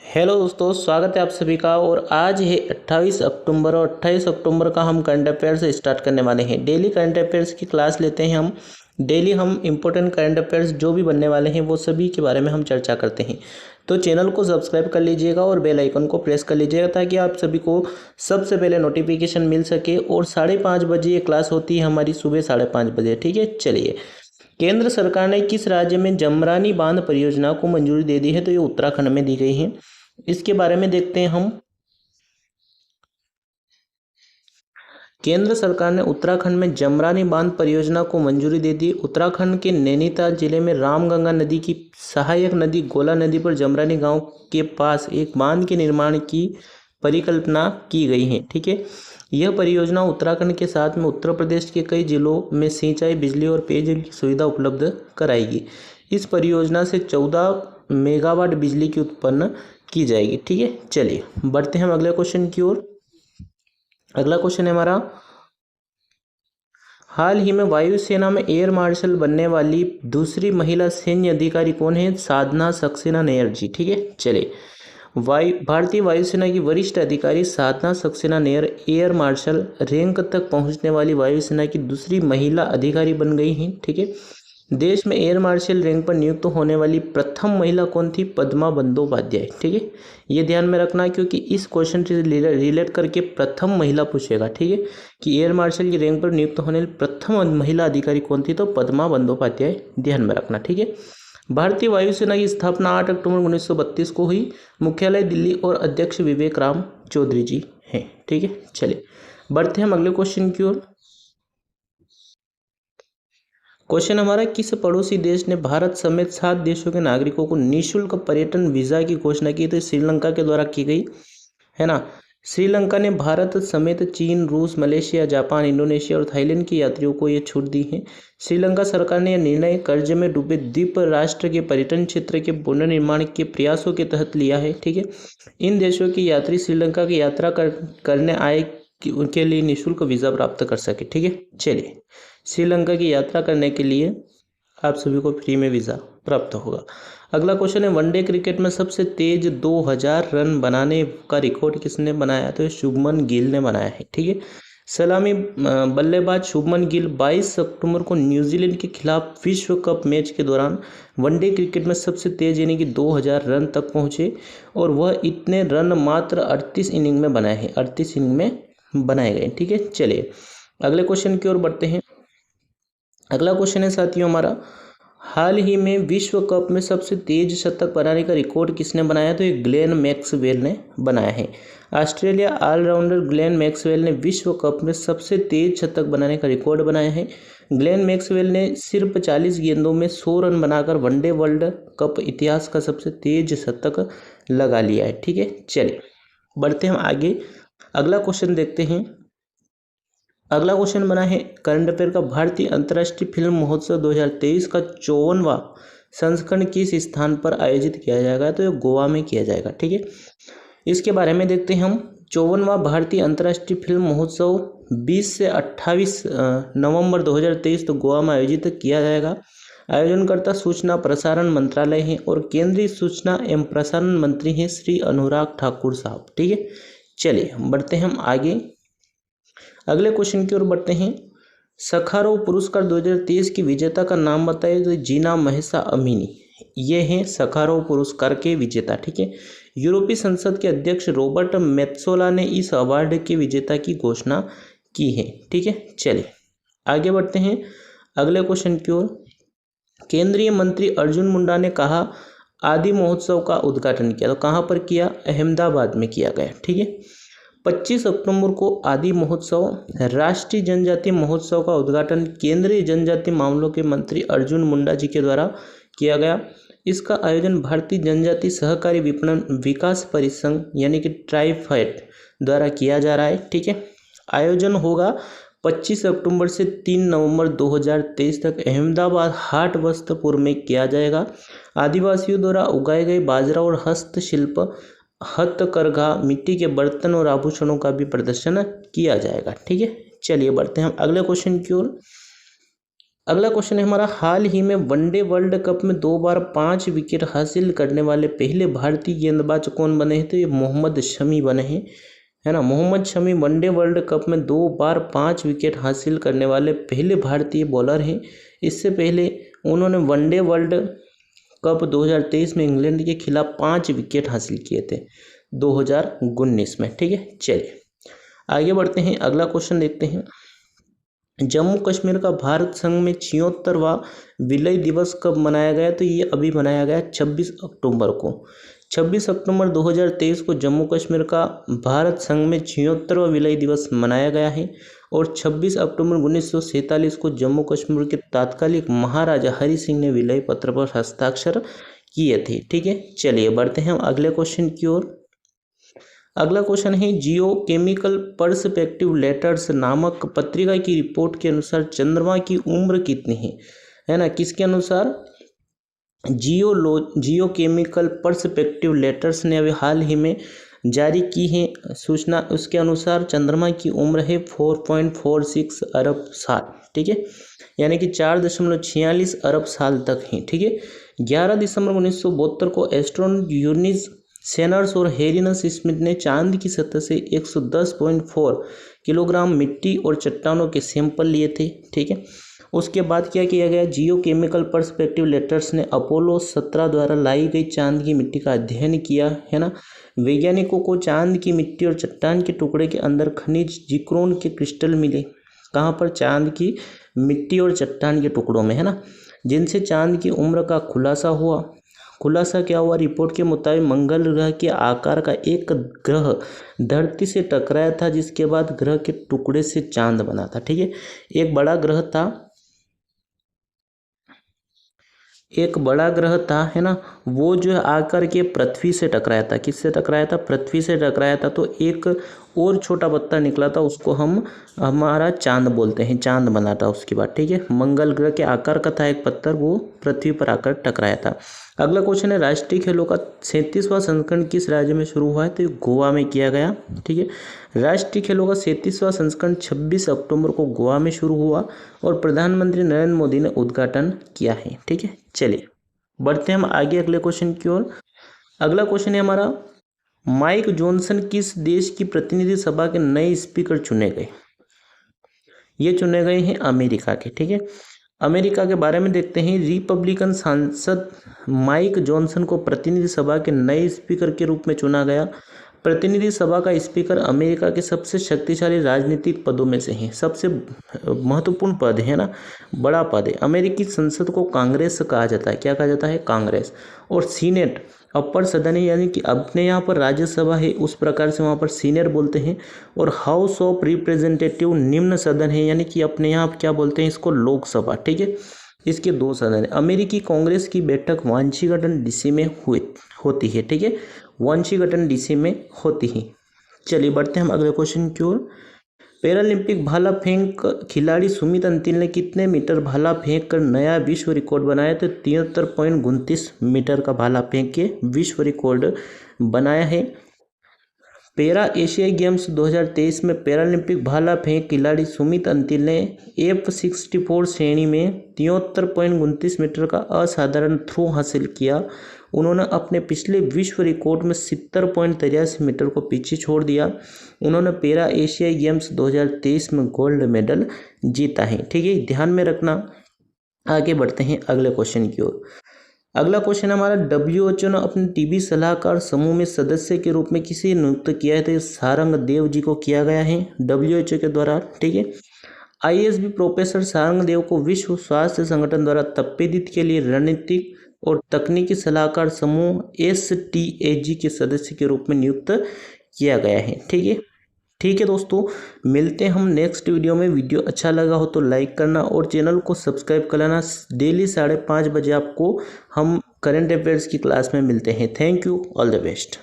Hello दोस्तों, स्वागत है आप सभी का। और आज है 28 अक्टूबर और 28 अक्टूबर का हम करंट अफेयर्स स्टार्ट करने वाले हैं। डेली करंट अफेयर्स की क्लास लेते हैं हम। डेली हम इम्पोर्टेंट करंट अफेयर्स जो भी बनने वाले हैं वो सभी के बारे में हम चर्चा करते हैं। तो चैनल को सब्सक्राइब कर लीजिएगा और बेल आइकन को प्रेस कर लीजिएगा ताकि आप सभी को सबसे पहले नोटिफिकेशन मिल सके। और 5:30 बजे ये क्लास होती है हमारी, सुबह 5:30 बजे। ठीक है, चलिए। केंद्र सरकार ने किस राज्य में जमरानी बांध परियोजना को मंजूरी दे दी है? तो ये उत्तराखंड में दी गई है। इसके बारे में देखते हैं हम। केंद्र सरकार ने उत्तराखंड में जमरानी बांध परियोजना को मंजूरी दे दी। उत्तराखंड के नैनीताल जिले में रामगंगा नदी की सहायक नदी गोला नदी पर जमरानी गांव के पास एक बांध के निर्माण की परिकल्पना की गई है। ठीक है, यह परियोजना उत्तराखंड के साथ में उत्तर प्रदेश के कई जिलों में सिंचाई, बिजली और पेयजल की सुविधा उपलब्ध कराएगी। इस परियोजना से 14 मेगावाट बिजली की उत्पन्न की जाएगी। ठीक है, चलिए बढ़ते हैं हम अगले क्वेश्चन की ओर। अगला क्वेश्चन है हमारा, हाल ही में वायुसेना में एयर मार्शल बनने वाली दूसरी महिला सैन्य अधिकारी कौन है? साधना सक्सेना नायर जी। ठीक है, चलिए। भारतीय वायुसेना की वरिष्ठ अधिकारी Sadhana Saxena Nair air marshal rank तक पहुंचने वाली वायुसेना की दूसरी महिला अधिकारी बन गई हैं। ठीक है, देश में एयर मार्शल रैंक पर नियुक्त होने वाली प्रथम महिला कौन थी? पद्मा बंदोपाध्याय। ठीक है, ये ध्यान में रखना क्योंकि इस क्वेश्चन से रिलेट करके प्रथम महिला पूछेगा। ठीक है, कि एयर मार्शल की रैंक पर नियुक्त होने वाली प्रथम महिला अधिकारी कौन थी? तो पद्मा बंदोपाध्याय, ध्यान में रखना। ठीक है, भारतीय वायुसेना की स्थापना 8 अक्टूबर 1932 को हुई। मुख्यालय दिल्ली और अध्यक्ष विवेक राम चौधरी जी हैं। ठीक है, चलिए बढ़ते हैं हम अगले क्वेश्चन की ओर। क्वेश्चन हमारा, किस पड़ोसी देश ने भारत समेत 7 देशों के नागरिकों को निःशुल्क पर्यटन वीजा की घोषणा की? तो श्रीलंका के द्वारा की गई है ना। श्रीलंका ने भारत समेत चीन, रूस, मलेशिया, जापान, इंडोनेशिया और थाईलैंड के यात्रियों को ये छूट दी है। श्रीलंका सरकार ने यह निर्णय कर्ज में डूबे द्वीप राष्ट्र के पर्यटन क्षेत्र के पुनर्निर्माण के प्रयासों के तहत लिया है। ठीक है, इन देशों के यात्री श्रीलंका की यात्रा करने आए कि उनके लिए निःशुल्क वीज़ा प्राप्त कर सके। ठीक है, चलिए। श्रीलंका की यात्रा करने के लिए आप सभी को फ्री में वीज़ा प्राप्त होगा। अगला क्वेश्चन है, वनडे क्रिकेट में सबसे तेज 2000 रन बनाने का रिकॉर्ड किसने बनाया? तो शुभमन गिल ने बनाया है। ठीक है, सलामी बल्लेबाज शुभमन गिल 22 अक्टूबर को न्यूजीलैंड के खिलाफ विश्व कप मैच के दौरान वनडे क्रिकेट में सबसे तेज यानी कि 2000 रन तक पहुंचे और वह इतने रन मात्र 38 इनिंग में बनाए हैं। 38 इनिंग में बनाए गए। ठीक है, चलिए अगले क्वेश्चन की ओर बढ़ते हैं। अगला क्वेश्चन है साथियों हमारा, हाल ही में विश्व कप में सबसे तेज शतक बनाने का रिकॉर्ड किसने बनाया? तो ये ग्लेन मैक्सवेल ने बनाया है। ऑस्ट्रेलिया ऑलराउंडर ग्लेन मैक्सवेल ने विश्व कप में सबसे तेज शतक बनाने का रिकॉर्ड बनाया है। ग्लेन मैक्सवेल ने सिर्फ 40 गेंदों में 100 रन बनाकर वनडे वर्ल्ड कप इतिहास का सबसे तेज शतक लगा लिया है। ठीक है, चलिए बढ़ते हैं आगे। अगला क्वेश्चन देखते हैं। अगला क्वेश्चन बना है करंट अफेयर का, भारतीय अंतर्राष्ट्रीय फिल्म महोत्सव 2023 का 54वां संस्करण किस स्थान पर आयोजित किया जाएगा? तो ये गोवा में किया जाएगा। ठीक है, इसके बारे में देखते हैं हम। 54वां भारतीय अंतर्राष्ट्रीय फिल्म महोत्सव 20 से 28 नवंबर 2023 तो गोवा में आयोजित किया जाएगा। आयोजनकर्ता सूचना प्रसारण मंत्रालय है और केंद्रीय सूचना एवं प्रसारण मंत्री हैं श्री अनुराग ठाकुर साहब। ठीक है, चलिए बढ़ते हैं हम आगे। अगले क्वेश्चन की ओर बढ़ते हैं। सखारोव पुरस्कार 2023 की विजेता का नाम बताइए? तो जीना महिसा अमीनी, ये हैं सखारोव पुरस्कार के विजेता। ठीक है, यूरोपीय संसद के अध्यक्ष रॉबर्ट मेत्सोला ने इस अवार्ड के विजेता की घोषणा की है। ठीक है, चलिए आगे बढ़ते हैं अगले क्वेश्चन की ओर। केंद्रीय मंत्री अर्जुन मुंडा ने कहा आदि महोत्सव का उद्घाटन किया, तो कहाँ पर किया? अहमदाबाद में किया गया। ठीक है, 25 अक्टूबर को आदि महोत्सव राष्ट्रीय जनजातीय महोत्सव का उद्घाटन केंद्रीय जनजातीय मामलों के मंत्री अर्जुन मुंडा जी के द्वारा किया गया। इसका आयोजन भारतीय जनजातीय सहकारी विपणन विकास परिसंघ यानी कि ट्राइफेड द्वारा किया जा रहा है। ठीक है, आयोजन होगा 25 अक्टूबर से 3 नवंबर 2023 तक अहमदाबाद हाट वस्त्रपुर में किया जाएगा। आदिवासियों द्वारा उगाए गए बाजरा और हस्तशिल्प, हथकरघा, मिट्टी के बर्तन और आभूषणों का भी प्रदर्शन किया जाएगा। ठीक है, चलिए बढ़ते हैं हम अगले क्वेश्चन की ओर। अगला क्वेश्चन है हमारा, हाल ही में वनडे वर्ल्ड कप में 2 बार 5 विकेट हासिल करने वाले पहले भारतीय गेंदबाज कौन बने हैं? तो ये मोहम्मद शमी बने हैं, है ना। Mohammed Shami one day world cup में 2 बार 5 विकेट हासिल करने वाले पहले भारतीय बॉलर हैं। इससे पहले उन्होंने वनडे वर्ल्ड कप 2023 में इंग्लैंड के खिलाफ 5 विकेट हासिल किए थे 2019 में। ठीक है, चलिए आगे बढ़ते हैं, अगला क्वेश्चन देखते हैं। जम्मू कश्मीर का भारत संघ में 76वां विलय दिवस कब मनाया गया? तो ये अभी मनाया गया 26 अक्टूबर को। 26 अक्टूबर 2023 को जम्मू कश्मीर का भारत संघ में 76वां विलय दिवस मनाया गया है और 26 अक्टूबर 1947 को जम्मू कश्मीर के तत्कालीन महाराजा हरि सिंह ने विलय पत्र पर हस्ताक्षर किए थे। ठीक है, चलिए बढ़ते हैं अगले क्वेश्चन की ओर। अगला क्वेश्चन है, जियो केमिकल पर्सपेक्टिव लेटर्स नामक पत्रिका की रिपोर्ट के अनुसार चंद्रमा की उम्र कितनी है ना। किसके अनुसार? जियो केमिकल पर्सपेक्टिव लेटर्स ने अभी हाल ही में जारी की है सूचना। उसके अनुसार चंद्रमा की उम्र है 4.46 अरब साल। ठीक है, यानी कि 4.46 अरब साल तक है। ठीक है, 11 दिसंबर 1972 को एस्ट्रोनॉट यूनिस सेनर्स और हेरिनस स्मिथ ने चांद की सतह से 110.4 किलोग्राम मिट्टी और चट्टानों के सैंपल लिए थे। ठीक है, उसके बाद क्या किया गया? जियो केमिकल पर्सपेक्टिव लेटर्स ने अपोलो 17 द्वारा लाई गई चांद की मिट्टी का अध्ययन किया, है ना। वैज्ञानिकों को चांद की मिट्टी और चट्टान के टुकड़े के अंदर खनिज जिक्रोन के क्रिस्टल मिले। कहाँ पर? चांद की मिट्टी और चट्टान के टुकड़ों में, है ना, जिनसे चांद की उम्र का खुलासा हुआ। खुलासा क्या हुआ? रिपोर्ट के मुताबिक मंगल ग्रह के आकार का एक ग्रह धरती से टकराया था, जिसके बाद ग्रह के टुकड़े से चांद बना था। ठीक है, एक बड़ा ग्रह था, है ना, वो जो आकर के पृथ्वी से टकराया था। किससे टकराया था? पृथ्वी से टकराया था। तो एक और छोटा पत्थर निकला था, उसको हम हमारा चांद बोलते हैं, चांद बना था उसके बाद। ठीक है, मंगल ग्रह के आकार का था एक पत्थर, वो पृथ्वी पर आकर टकराया था। अगला क्वेश्चन है, राष्ट्रीय खेलों का 37वां संस्करण किस राज्य में शुरू हुआ है? तो गोवा में किया गया। ठीक है, राष्ट्रीय खेलों का 37वां संस्करण 26 अक्टूबर को गोवा में शुरू हुआ और प्रधानमंत्री नरेंद्र मोदी ने उद्घाटन किया है। ठीक है, चलिए बढ़ते हैं हम आगे अगले क्वेश्चन की ओर। अगला क्वेश्चन है हमारा, माइक जॉनसन किस देश की प्रतिनिधि सभा के नए स्पीकर चुने गए? ये चुने गए हैं अमेरिका के। ठीक है, अमेरिका के बारे में देखते हैं। रिपब्लिकन सांसद माइक जॉनसन को प्रतिनिधि सभा के नए स्पीकर के रूप में चुना गया। प्रतिनिधि सभा का स्पीकर अमेरिका के सबसे शक्तिशाली राजनीतिक पदों में से है, सबसे महत्वपूर्ण पद है ना, बड़ा पद है। अमेरिकी संसद को कांग्रेस कहा जाता है। क्या कहा जाता है? कांग्रेस। और सीनेट अपर सदन है, यानी कि अपने यहाँ पर राज्यसभा है उस प्रकार से वहाँ पर सीनेट बोलते हैं। और हाउस ऑफ रिप्रेजेंटेटिव निम्न सदन है, यानी कि अपने यहाँ क्या बोलते हैं इसको? लोकसभा। ठीक है, इसके 2 सदन है। अमेरिकी कांग्रेस की बैठक वाशिंगटन डीसी में होती है। ठीक है, वाशिंगटन डीसी में होती है। चलिए बढ़ते हैं हम अगले क्वेश्चन की ओर। पैरालंपिक भाला फेंक खिलाड़ी सुमित अंतिल ने कितने मीटर भाला फेंक कर नया विश्व रिकॉर्ड बनाया? तो 73.29 मीटर का भाला फेंक के विश्व रिकॉर्ड बनाया है। पैरा एशियाई गेम्स 2023 में पैरालंपिक भाला फेंक खिलाड़ी सुमित अंतिल ने F64 श्रेणी में 73.29 मीटर का असाधारण थ्रो हासिल किया। उन्होंने अपने पिछले विश्व रिकॉर्ड में 70.83 मीटर को पीछे छोड़ दिया। उन्होंने पैरा एशियाई गेम्स 2023 में गोल्ड मेडल जीता है। ठीक है, ध्यान में रखना। आगे बढ़ते हैं अगले क्वेश्चन की ओर। अगला क्वेश्चन हमारा, WHO ने अपने टीबी सलाहकार समूह में सदस्य के रूप में किसे नियुक्त किया है? तो सारंग देव जी को किया गया है WHO के द्वारा। ठीक है, ISB प्रोफेसर सारंग देव को विश्व स्वास्थ्य संगठन द्वारा तपेदित के लिए रणनीतिक और तकनीकी सलाहकार समूह STAG के सदस्य के रूप में नियुक्त किया गया है। ठीक है दोस्तों, मिलते हैं हम नेक्स्ट वीडियो में। वीडियो अच्छा लगा हो तो लाइक करना और चैनल को सब्सक्राइब कर लेना। डेली 5:30 बजे आपको हम करंट अफेयर्स की क्लास में मिलते हैं। Thank you, all the best.